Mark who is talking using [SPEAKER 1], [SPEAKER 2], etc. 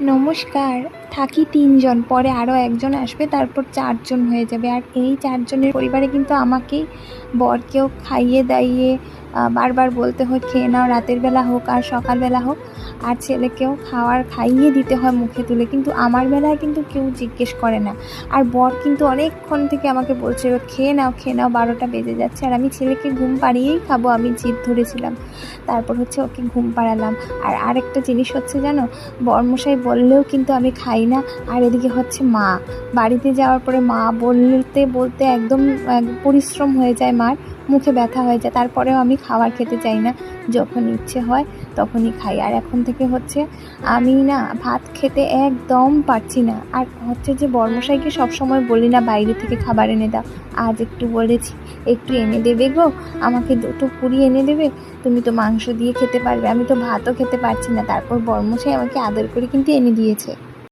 [SPEAKER 1] নমস্কার। থাকি ৩ জন, পরে আরও একজন আসবে, তারপর ৪ জন হয়ে যাবে। আর এই ৪ জনের পরিবারে কিন্তু আমাকেই, বরকেও খাইয়ে দাইয়ে বারবার বলতে হয় খেয়ে নাও, রাতের বেলা হোক আর সকালবেলা হোক। আর ছেলেকেও খাইয়ে দিতে হয় মুখে তুলে, কিন্তু আমার বেলায় কিন্তু কেউ জিজ্ঞেস করে না। আর বর কিন্তু অনেকক্ষণ থেকে আমাকে বলছিল খেয়ে নাও ১২টা বেজে যাচ্ছে। আর আমি ছেলেকে ঘুম পাড়িয়েই খাবো, আমি জিদ ধরেছিলাম। তারপর হচ্ছে ওকে ঘুম পাড়ালাম। আর আরেকটা জিনিস হচ্ছে জানো, বরমশাই বললেও কিন্তু আমি খাই না। আর এদিকে হচ্ছে মা বাড়িতে যাওয়ার পরে মা বলতে বলতে একদম পরিশ্রম হয়ে যায়, মার মুখে ব্যথা হয়ে যায়, তারপরেও আমি খাবার খেতে চাই না। যখন ইচ্ছে হয় তখনই খাই। আর এখন থেকে হচ্ছে আমি না ভাত খেতে একদম পারছি না। আর হচ্ছে যে বরমশাইকে সবসময় বলি না বাইরে থেকে খাবার এনে দাও, আজ একটু বলেছি একটু এনে দেবে গো, আমাকে 2টো পুরি এনে দেবে, তুমি তো মাংস দিয়ে খেতে পারবে, আমি তো ভাতও খেতে পারছি না। তারপর বরমশাই আমাকে আদর করে কিন্তু এনে দিয়েছে।